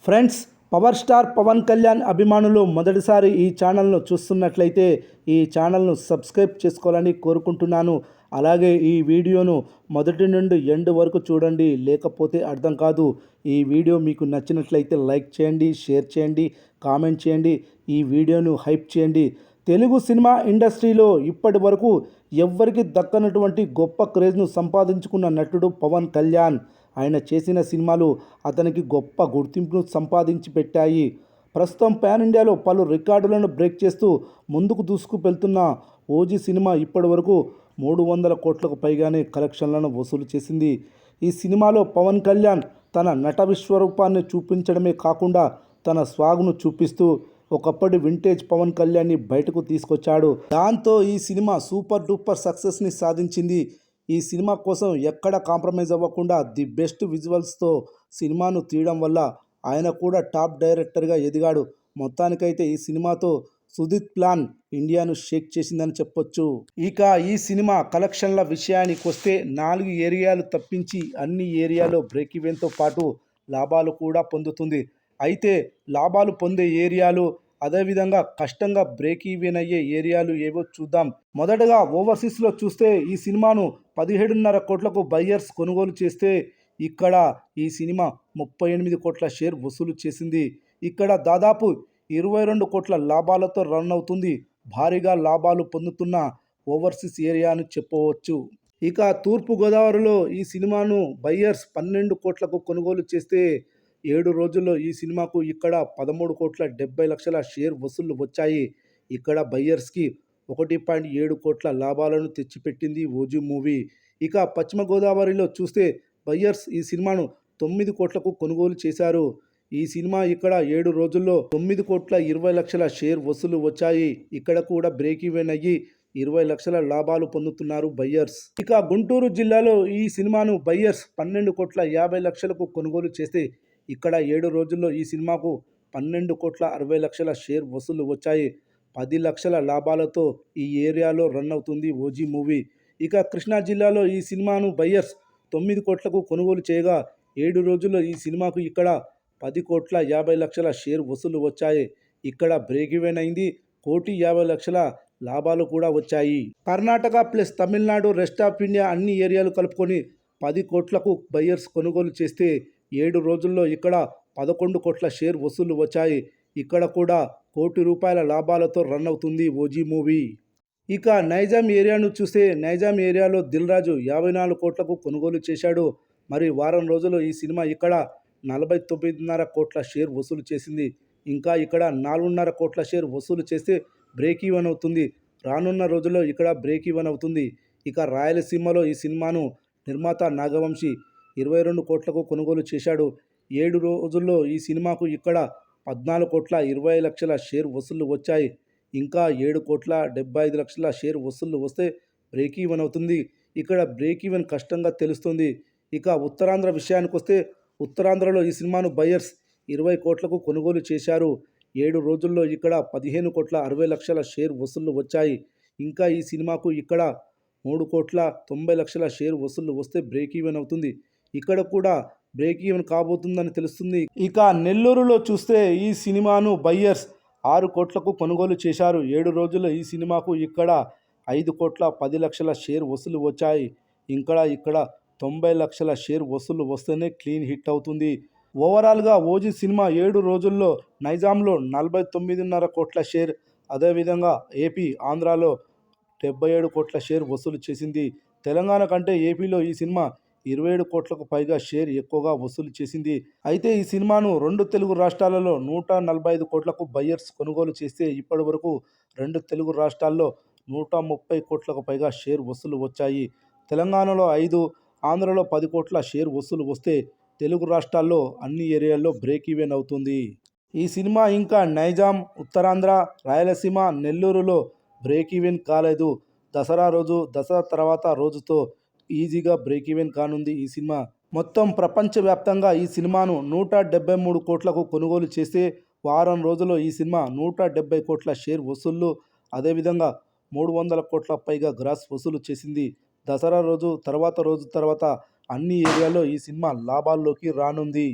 Friends, power star Pawan Kalyan అభిమానులు మొదటిసారి ఈ ఛానల్ను చూస్తున్నట్లయితే ఈ ఛానల్ను సబ్స్క్రైబ్ చేసుకోవాలని కోరుకుంటున్నాను. అలాగే ఈ వీడియోను మొదటి నుండి ఎండ్ వరకు చూడండి, లేకపోతే అర్థం కాదు. ఈ వీడియో మీకు నచ్చినట్లయితే లైక్ చేయండి, షేర్ చేయండి, కామెంట్ చేయండి, ఈ వీడియోను హైప్ చేయండి. తెలుగు సినిమా ఇండస్ట్రీలో ఇప్పటి వరకు ఎవ్వరికి దక్కనటువంటి గొప్ప క్రేజ్ను సంపాదించుకున్న నటుడు పవన్ కళ్యాణ్. ఆయన చేసిన సినిమాలు అతనికి గొప్ప గుర్తింపును సంపాదించి పెట్టాయి. ప్రస్తుతం పాన్ ఇండియాలో పలు రికార్డులను బ్రేక్ చేస్తూ ముందుకు దూసుకువెళ్తున్న ఓజీ సినిమా ఇప్పటి వరకు 300 కోట్లకు పైగానే కలెక్షన్లను వసూలు చేసింది. ఈ సినిమాలో పవన్ కళ్యాణ్ తన నట విశ్వరూపాన్ని చూపించడమే కాకుండా తన స్వాగ్ను చూపిస్తూ ఒకప్పటి వింటేజ్ పవన్ కళ్యాణ్ని బయటకు తీసుకొచ్చాడు. దాంతో ఈ సినిమా సూపర్ డూపర్ సక్సెస్ని సాధించింది. ఈ సినిమా కోసం ఎక్కడ కాంప్రమైజ్ అవ్వకుండా ది బెస్ట్ విజువల్స్తో సినిమాను తీయడం వల్ల ఆయన కూడా టాప్ డైరెక్టర్గా ఎదిగాడు. మొత్తానికైతే ఈ సినిమాతో సుదీప్ ప్లాన్ ఇండియాను షేక్ చేసిందని చెప్పొచ్చు. ఇక ఈ సినిమా కలెక్షన్ల విషయానికి వస్తే 4 ఏరియాలు తప్పించి అన్ని ఏరియాలో బ్రేక్ ఈవెన్తో పాటు లాభాలు కూడా పొందుతుంది. అయితే లాభాలు పొందే ఏరియాలు, అదేవిధంగా కష్టంగా బ్రేక్ ఈవెన్ అయ్యే ఏరియాలు ఏవో చూద్దాం. మొదటగా ఓవర్సీస్లో చూస్తే ఈ సినిమాను 17.5 కోట్లకు బయ్యర్స్ కొనుగోలు చేస్తే ఇక్కడ ఈ సినిమా 38 కోట్ల షేర్ వసూలు చేసింది. ఇక్కడ దాదాపు 22 కోట్ల లాభాలతో రన్ అవుతుంది. భారీగా లాభాలు పొందుతున్న ఓవర్సీస్ ఏరియా అని చెప్పవచ్చు. ఇక తూర్పుగోదావరిలో ఈ సినిమాను బయ్యర్స్ 12 కోట్లకు కొనుగోలు చేస్తే 7 రోజుల్లో ఈ సినిమాకు ఇక్కడ 13,70,00,000 షేర్ వసూళ్లు వచ్చాయి. ఇక్కడ బయ్యర్స్కి 1.7 కోట్ల లాభాలను తెచ్చిపెట్టింది ఓజీ మూవీ. ఇక పశ్చిమ గోదావరిలో చూస్తే బయ్యర్స్ ఈ సినిమాను 9 కోట్లకు కొనుగోలు చేశారు. ఈ సినిమా ఇక్కడ 7 రోజుల్లో 9,20,00,000 షేర్ వసూలు వచ్చాయి. ఇక్కడ కూడా బ్రేక్ ఈవెన్ అయ్యి 20 లక్షల లాభాలు పొందుతున్నారు బయ్యర్స్. ఇక గుంటూరు జిల్లాలో ఈ సినిమాను బయ్యర్స్ 12,50,00,000కు కొనుగోలు చేస్తే ఇక్కడ 7 రోజుల్లో ఈ సినిమాకు 12,60,00,000 షేర్ వసూలు వచ్చాయి. 10 లక్షల లాభాలతో ఈ ఏరియాలో రన్ అవుతుంది ఓజీ మూవీ. ఇక కృష్ణా జిల్లాలో ఈ సినిమాను బయ్యర్స్ 9 కోట్లకు కొనుగోలు చేయగా 7 రోజుల్లో ఈ సినిమాకు ఇక్కడ 10,50,00,000 షేర్ వసూలు వచ్చాయి. ఇక్కడ బ్రేక్ ఈవెన్ అయింది. 1,50,00,000 లాభాలు కూడా వచ్చాయి. Karnataka plus Tamil Nadu, rest of India అన్ని ఏరియాలు కలుపుకొని 10 కోట్లకు బయ్యర్స్ కొనుగోలు చేస్తే 7 రోజుల్లో ఇక్కడ 11 కోట్ల షేర్ వసూలు వచ్చాయి. ఇక్కడ కూడా ₹1,00,00,000 లాభాలతో రన్ అవుతుంది ఓజీ మూవీ. ఇక నైజాం ఏరియాను చూస్తే నైజాం ఏరియాలో దిల్ రాజు 54 కోట్లకు కొనుగోలు చేశాడు. మరి వారం రోజుల్లో ఈ సినిమా ఇక్కడ 49.5 కోట్ల షేర్ వసూలు చేసింది. ఇంకా ఇక్కడ 4.5 కోట్ల షేర్ వసూలు చేస్తే బ్రేక్ ఈవెన్ అవుతుంది. రానున్న రోజుల్లో ఇక్కడ బ్రేక్ ఈవెన్ అవుతుంది. ఇక రాయలసీమలో ఈ సినిమాను నిర్మాత నాగవంశి 22 కోట్లకు కొనుగోలు చేశాడు. 7 రోజుల్లో ఈ సినిమాకు ఇక్కడ 14,20,00,000 షేర్ వసూళ్లు వచ్చాయి. ఇంకా 7,75,00,000 షేర్ వసూళ్లు వస్తే బ్రేక్ ఈవెన్ అవుతుంది. ఇక్కడ బ్రేక్ ఈవెన్ కష్టంగా తెలుస్తుంది. ఇక ఉత్తరాంధ్ర విషయానికి వస్తే ఉత్తరాంధ్రలో ఈ సినిమాను బయ్యర్స్ 20 కోట్లకు కొనుగోలు చేశారు. 7 రోజుల్లో ఇక్కడ 15,60,00,000 షేర్ వసూళ్లు వచ్చాయి. ఇంకా ఈ సినిమాకు ఇక్కడ 3,90,00,000 షేర్ వసూళ్లు వస్తే బ్రేక్ ఈవెన్ అవుతుంది. ఇక్కడ కూడా బ్రేక్ ఈవెన్ కాబోతుందని తెలుస్తుంది. ఇక నెల్లూరులో చూస్తే ఈ సినిమాను బయ్యర్స్ 6 కోట్లకు కొనుగోలు చేశారు. 7 రోజుల్లో ఈ సినిమాకు ఇక్కడ 5,10,00,000 షేర్ వసూలు వచ్చాయి. ఇక్కడ 90 లక్షల షేర్ వసూలు వస్తేనే క్లీన్ హిట్ అవుతుంది. ఓవరాల్గా ఓజీ సినిమా 7 రోజుల్లో నైజాంలో 49.5 కోట్ల షేర్, అదేవిధంగా ఏపీ, ఆంధ్రాలో 77 కోట్ల షేర్ వసూలు చేసింది. తెలంగాణ కంటే ఏపీలో ఈ సినిమా 27 కోట్లకు పైగా షేర్ ఎక్కువగా వసూలు చేసింది. అయితే ఈ సినిమాను 2 తెలుగు రాష్ట్రాలలో 145 కోట్లకు బయ్యర్స్ కొనుగోలు చేస్తే ఇప్పటి వరకు 2 తెలుగు రాష్ట్రాల్లో 130 కోట్లకు పైగా షేర్ వసూలు వచ్చాయి. తెలంగాణలో 5, ఆంధ్రలో 10 కోట్ల షేర్ వసూలు వస్తే తెలుగు రాష్ట్రాల్లో అన్ని ఏరియాల్లో బ్రేక్ ఈవెన్ అవుతుంది. ఈ సినిమా ఇంకా నైజాం, ఉత్తరాంధ్ర, రాయలసీమ, నెల్లూరులో బ్రేక్ ఈవెన్ కాలేదు. దసరా తర్వాత రోజుతో ఈజీగా బ్రేక్ ఈవెన్ కానుంది ఈ సినిమా. మొత్తం ప్రపంచవ్యాప్తంగా ఈ సినిమాను 173 కోట్లకు కొనుగోలు చేస్తే వారం రోజుల్లో ఈ సినిమా 170 కోట్ల షేర్ వసూళ్లు, అదేవిధంగా 300 కోట్ల పైగా గ్రాస్ వసూలు చేసింది. దసరా రోజు తర్వాత అన్ని ఏరియాలో ఈ సినిమా లాభాల్లోకి రానుంది.